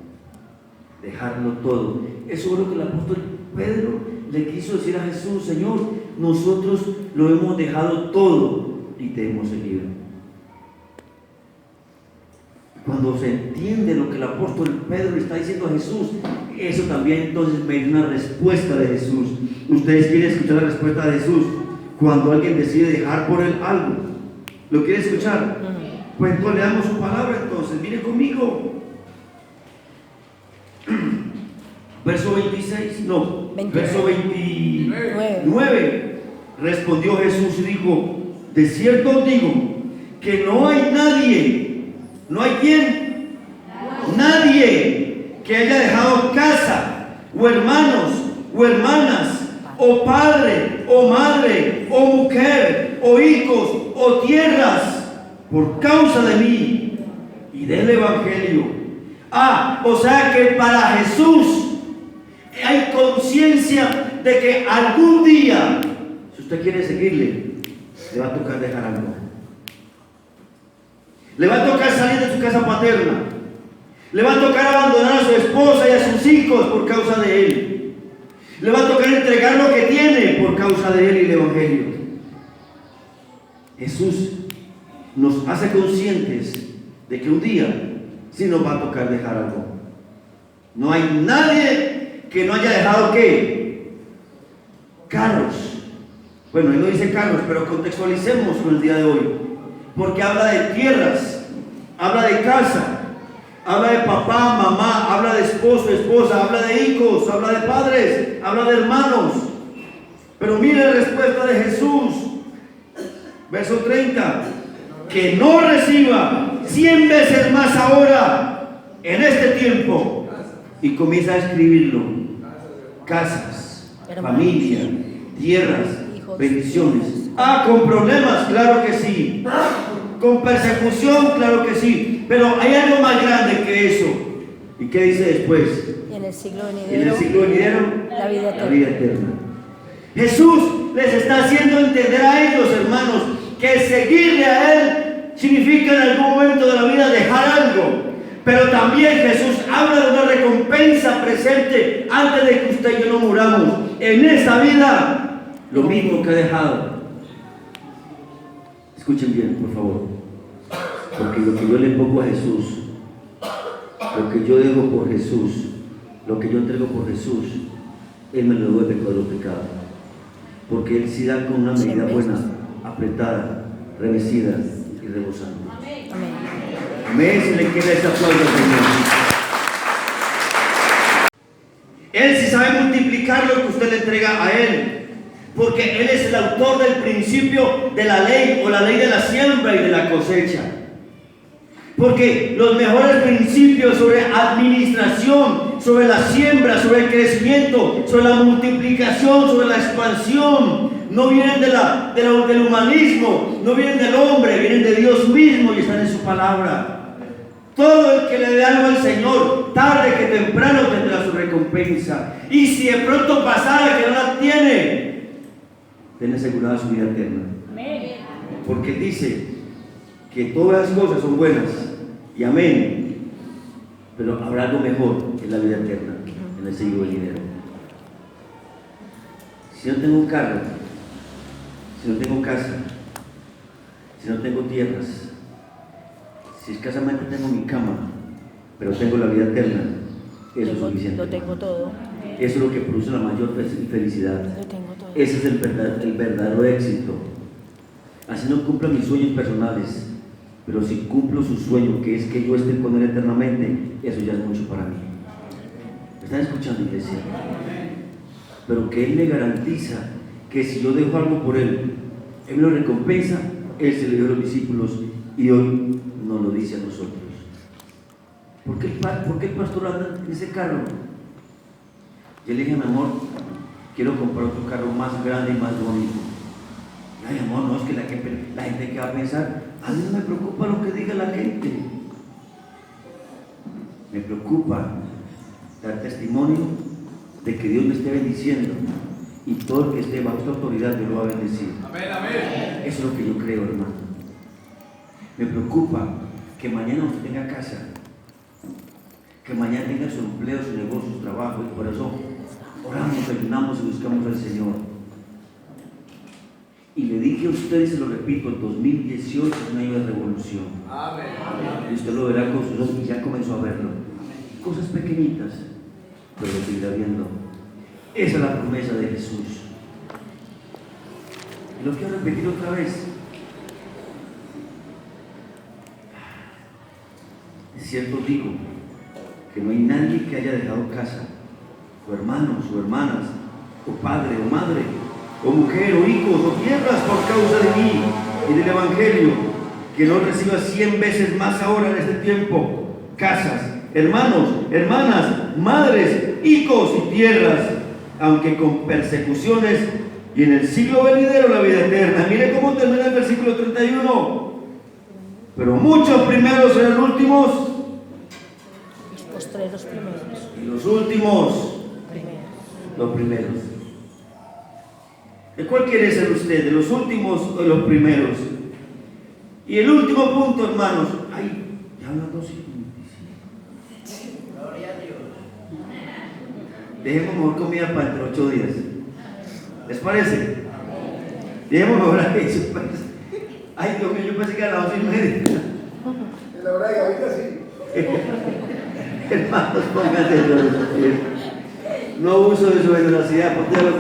dejarlo todo. Eso es lo que el apóstol Pedro le quiso decir a Jesús: Señor, nosotros lo hemos dejado todo y te hemos seguido. Cuando se entiende lo que el apóstol Pedro le está diciendo a Jesús, eso también entonces me dio una respuesta de Jesús. Ustedes quieren escuchar la respuesta de Jesús cuando alguien decide dejar por él algo. ¿Lo quieren escuchar? Pues entonces le damos su palabra. Entonces mire conmigo, verso 26, no, 29. verso 29. Respondió Jesús y dijo: de cierto os digo que no hay nadie, no hay quien, nadie que haya dejado casa, o hermanos, o hermanas, o padre, o madre, o mujer, o hijos, o tierras, por causa de mí y del Evangelio. O sea que para Jesús hay conciencia de que algún día, si usted quiere seguirle, le va a tocar dejar algo. Le va a tocar salir de su casa paterna. Le va a tocar abandonar a su esposa y a sus hijos por causa de él. Le va a tocar entregar lo que tiene por causa de él y el Evangelio. Jesús nos hace conscientes de que un día sí nos va a tocar dejar algo. No hay nadie que no haya dejado ¿qué? Carros. Bueno, él no dice carros, pero contextualicemos con el día de hoy, porque habla de tierras, habla de casa, habla de papá, mamá, habla de esposo, esposa, habla de hijos, habla de padres, habla de hermanos. Pero mire la respuesta de Jesús, verso 30: que no reciba 100 veces más ahora en este tiempo. Y comienza a escribirlo: casas, familia, tierras, bendiciones. Con problemas, claro que sí. Con persecución, claro que sí. Pero hay algo más grande que eso. ¿Y qué dice después? Y en el siglo venidero, En el siglo venidero, la vida eterna. la vida eterna. Jesús les está haciendo entender a ellos, hermanos, que seguirle a Él significa en algún momento de la vida dejar algo. Pero también Jesús habla de una recompensa presente antes de que usted y yo no muramos. En esta vida, lo mismo que ha dejado. Escuchen bien, por favor. Porque lo que yo le pongo a Jesús, lo que yo dejo por Jesús, lo que yo entrego por Jesús, Él me lo devuelve cuadruplicado. Porque Él sí da con una medida buena, apretada, revestida y rebosante. Amén. Amén. Si le queda ese aplauso al Señor. Él sí sabe multiplicar lo que usted le entrega a Él. Porque Él es el autor del principio de la ley, o la ley de la siembra y de la cosecha. Porque los mejores principios sobre administración, sobre la siembra, sobre el crecimiento, sobre la multiplicación, sobre la expansión, no vienen del humanismo, no vienen del hombre, vienen de Dios mismo y están en su palabra. Todo el que le dé algo al Señor, tarde que temprano tendrá su recompensa. Y si de pronto pasara que no la tiene, ten asegurada su vida eterna. Porque dice que todas las cosas son buenas y amén. Pero habrá algo mejor, que es la vida eterna, en el siglo venidero. Si no tengo un carro, si no tengo casa, si no tengo tierras, si escasamente tengo mi cama, pero tengo la vida eterna, eso es suficiente. Lo tengo todo. Eso es lo que produce la mayor felicidad. Lo tengo todo. Ese es el verdadero éxito. Así no cumplo mis sueños personales, pero si cumplo su sueño, que es que yo esté con Él eternamente, eso ya es mucho para mí. ¿Me están escuchando, iglesia? Pero que Él me garantiza que si yo dejo algo por Él, Él me lo recompensa. Él se lo dio a los discípulos y hoy nos lo dice a nosotros. ¿Por qué el pastor anda en ese carro? Yo le dije, mi amor, quiero comprar otro carro más grande y más bonito. Ay, amor, no, es que la gente que va a pensar, a mí no me preocupa lo que diga la gente. Me preocupa dar testimonio de que Dios me esté bendiciendo y todo el que esté bajo esta autoridad Dios lo va a bendecir. Amén, amén. Eso es lo que yo creo, hermano. Me preocupa que mañana usted tenga casa, que mañana tenga su empleo, su negocio, su trabajo, y por eso oramos, ayunamos y buscamos al Señor. Y le dije a ustedes, se lo repito, el 2018 es un año de revolución. Amén. Y usted lo verá con sus ojos y ya comenzó a verlo. Cosas pequeñitas, pero lo seguirá viendo. Esa es la promesa de Jesús. Y lo quiero repetir otra vez. Es cierto, digo, que no hay nadie que haya dejado casa, o hermanos, o hermanas, o padre, o madre, o mujer, o hijos, o tierras por causa de mí y del Evangelio, que no reciba 100 veces más ahora en este tiempo, casas, hermanos, hermanas, madres, hijos y tierras, aunque con persecuciones, y en el siglo venidero la vida eterna. Mire cómo termina el versículo 31. Pero muchos primeros serán últimos, Los postreros primeros. y los últimos Primeros. los primeros. ¿De cuál quiere ser usted? ¿De los últimos o de los primeros? Y el último punto, hermanos. Ay, ya hablan 2:55. Gloria a Dios. Dejemos mejor comida para entre 8 días. ¿Les parece? Dejemos mejor eso. Pues. Ay, Dios mío, yo pensé que era las 11:30. En la hora de ahorita sí. Hermanos, pónganse los pies. No uso de su generosidad, por Dios.